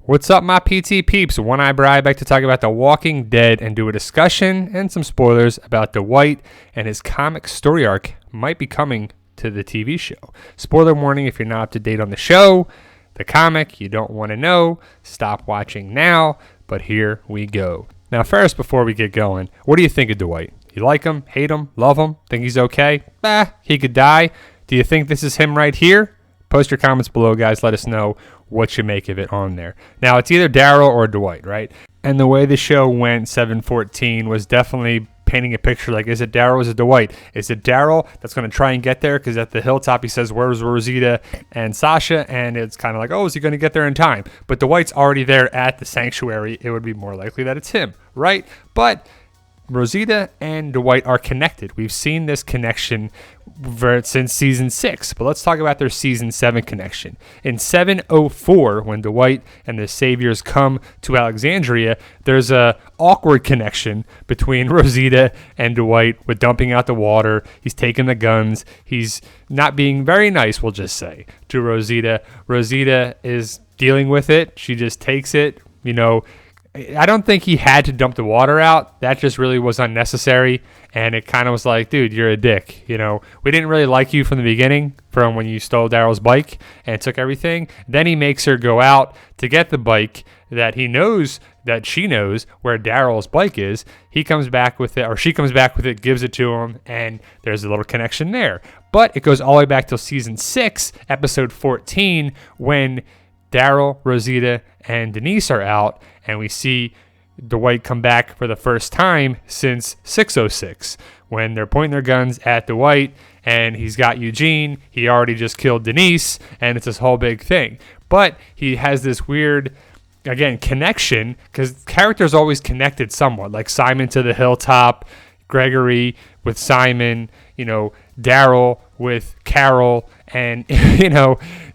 What's up, my PT peeps? One Eye Bri back to talk about The Walking Dead and do a discussion and some spoilers about Dwight and his comic story arc might be coming to the TV show. Spoiler warning if you're not up to date on the show, the comic, you don't want to know, stop watching now, but here we go. Now first, before we get going, what do you think of Dwight? You like him, hate him, love him, think he's okay? He could die. Do you think this is him right here? Post your comments below, guys. Let us know what you make of it on there. Now, it's either Daryl or Dwight, right? And the way the show went, 7-14, was definitely painting a picture like, is it Daryl or is it Dwight? Is it Daryl that's going to try and get there? Because at the hilltop, he says, where's Rosita and Sasha? And it's kind of like, oh, is he going to get there in time? But Dwight's already there at the sanctuary. It would be more likely that it's him, right? But Rosita and Dwight are connected. We've seen this connection since season 6, but let's talk about their season 7 connection. In 7:04, when Dwight and the Saviors come to Alexandria, there's a awkward connection between Rosita and Dwight with dumping out the water. He's taking the guns. He's not being very nice, we'll just say, to Rosita. Rosita is dealing with it. She just takes it, I don't think he had to dump the water out. That just really was unnecessary. And it kind of was like, dude, you're a dick. We didn't really like you from the beginning, from when you stole Daryl's bike and took everything. Then he makes her go out to get the bike that he knows that she knows where Daryl's bike is. He comes back with it, or she comes back with it, gives it to him, and there's a little connection there. But it goes all the way back till season 6, episode 14, when Daryl, Rosita, and Denise are out, and we see Dwight come back for the first time since 6:06, when they're pointing their guns at Dwight, and he's got Eugene. He already just killed Denise, and it's this whole big thing. But he has this weird, again, connection, because characters always connected somewhat, like Simon to the hilltop, Gregory with Simon, Daryl with Carol, and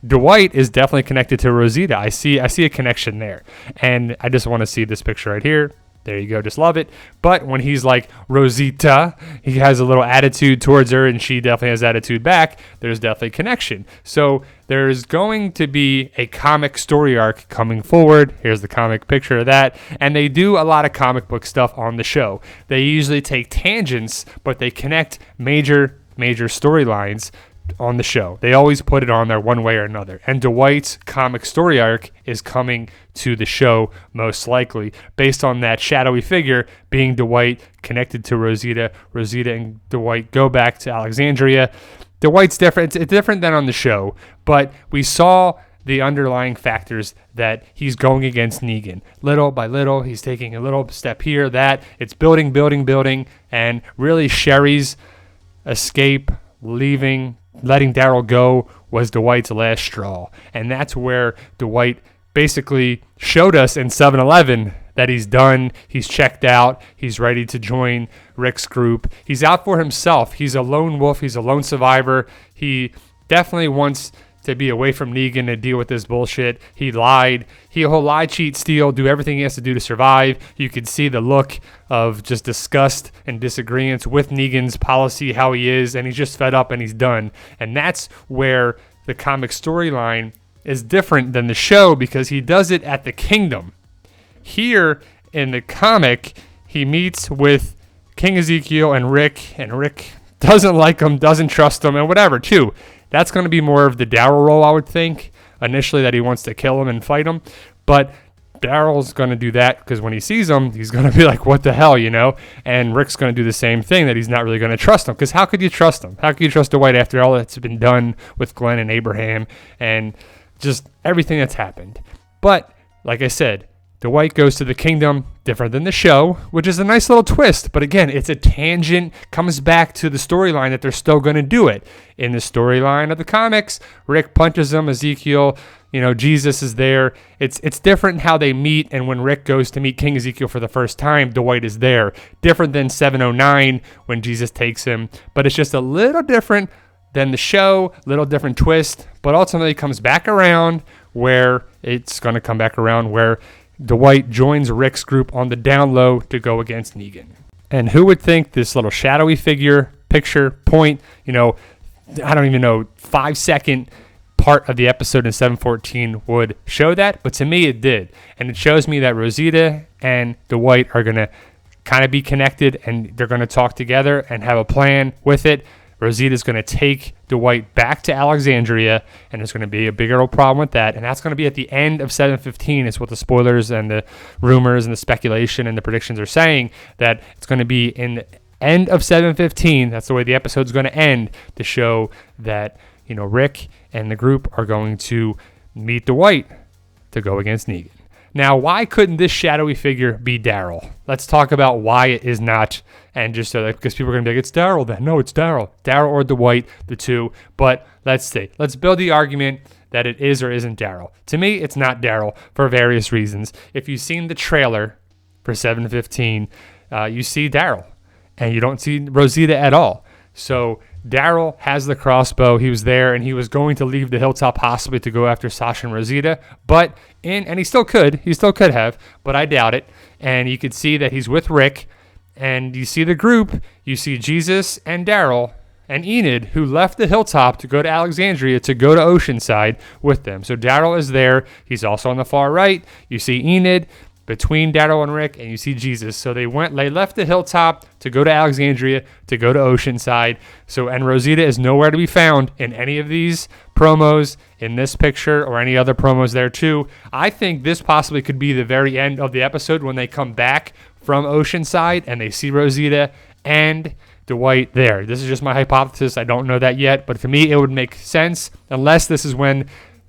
Dwight is definitely connected to Rosita. I see a connection there, and I just want to see this picture right here. There you go, just love it. But when he's like Rosita, he has a little attitude towards her, and she definitely has attitude back. There's definitely connection. So there's going to be a comic story arc coming forward. Here's the comic picture of that. And they do a lot of comic book stuff on the show. They usually take tangents, but they connect major storylines on the show. They always put it on there one way or another. And Dwight's comic story arc is coming to the show most likely, based on that shadowy figure being Dwight connected to Rosita. Rosita and Dwight go back to Alexandria. Dwight's different. It's different than on the show, but we saw the underlying factors that he's going against Negan. Little by little, he's taking a little step here, that. It's building, and really Sherry's escape, leaving, letting Daryl go was Dwight's last straw. And that's where Dwight basically showed us in 7-11 that he's done, he's checked out, he's ready to join Rick's group. He's out for himself. He's a lone wolf. He's a lone survivor. He definitely wants to be away from Negan and deal with this bullshit. He lied. He'll lie, cheat, steal, do everything he has to do to survive. You could see the look of just disgust and disagreements with Negan's policy, how he is, and he's just fed up and he's done. And that's where the comic storyline is different than the show, because he does it at the kingdom. Here in the comic, he meets with King Ezekiel and Rick doesn't like him, doesn't trust him, and whatever, too. That's going to be more of the Daryl role, I would think, initially, that he wants to kill him and fight him. But Daryl's going to do that because when he sees him, he's going to be like, what the hell, And Rick's going to do the same thing, that he's not really going to trust him. Because how could you trust him? How could you trust Dwight after all that's been done with Glenn and Abraham and just everything that's happened? But, like I said, Dwight goes to the kingdom, different than the show, which is a nice little twist. But again, it's a tangent, comes back to the storyline that they're still going to do it. In the storyline of the comics, Rick punches him, Ezekiel, Jesus is there. It's different how they meet, and when Rick goes to meet King Ezekiel for the first time, Dwight is there. Different than 709 when Jesus takes him, but it's just a little different than the show, little different twist, but ultimately comes back around where it's going to come back around where Dwight joins Rick's group on the down low to go against Negan. And who would think this little shadowy figure, picture, point, I don't even know, 5-second part of the episode in 714 would show that, but to me it did. And it shows me that Rosita and Dwight are going to kind of be connected, and they're going to talk together and have a plan with it. Rosita's going to take Dwight back to Alexandria, and there's going to be a bigger old problem with that. And that's going to be at the end of 715 is what the spoilers and the rumors and the speculation and the predictions are saying, that it's going to be in the end of 715. That's the way the episode's going to end, to show that, you know, Rick and the group are going to meet Dwight to go against Negan. Now, why couldn't this shadowy figure be Daryl? Let's talk about why it is not, and just so that, because people are going to be like, it's Daryl then. No, it's Daryl. Daryl or Dwight, the two. But let's see. Let's build the argument that it is or isn't Daryl. To me, it's not Daryl for various reasons. If you've seen the trailer for 715, you see Daryl, and you don't see Rosita at all. So Daryl has the crossbow. He was there, and he was going to leave the hilltop possibly to go after Sasha and Rosita, and he still could have, but I doubt it. And you could see that he's with Rick, and you see the group. You see Jesus and Daryl and Enid, who left the hilltop to go to Alexandria to go to Oceanside with them. So Daryl is there. He's also on the far right. You see Enid between Daryl and Rick, and you see Jesus. So they left the hilltop to go to Alexandria, to go to Oceanside. So, and Rosita is nowhere to be found in any of these promos, in this picture, or any other promos there too. I think this possibly could be the very end of the episode when they come back from Oceanside and they see Rosita and Dwight there. This is just my hypothesis. I don't know that yet, but to me it would make sense, unless this is when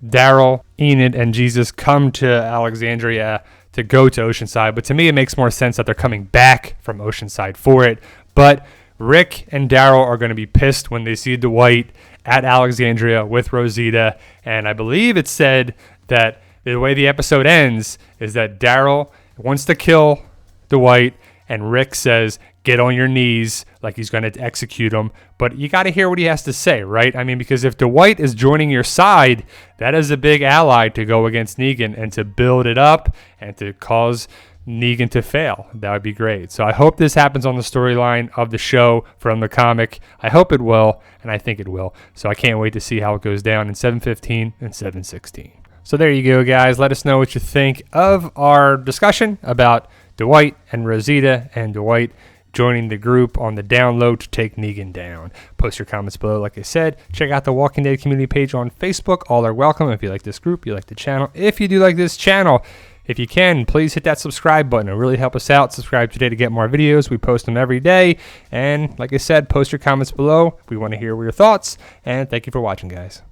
Daryl, Enid, and Jesus come to Alexandria to go to Oceanside. But to me, it makes more sense that they're coming back from Oceanside for it. But Rick and Daryl are going to be pissed when they see Dwight at Alexandria with Rosita. And I believe it said that the way the episode ends is that Daryl wants to kill Dwight, and Rick says, get on your knees, like he's going to execute him. But you got to hear what he has to say, right? I mean, because if Dwight is joining your side, that is a big ally to go against Negan and to build it up and to cause Negan to fail. That would be great. So I hope this happens on the storyline of the show from the comic. I hope it will, and I think it will. So I can't wait to see how it goes down in 715 and 716. So there you go, guys. Let us know what you think of our discussion about Dwight and Rosita, and Dwight joining the group on the download to take Negan down. Post your comments below. Like I said, check out the Walking Dead community page on Facebook. All are welcome. If you like this group, you like the channel. If you do like this channel, if you can, please hit that subscribe button. It'll really help us out. Subscribe today to get more videos. We post them every day. And like I said, post your comments below. We want to hear your thoughts. And thank you for watching, guys.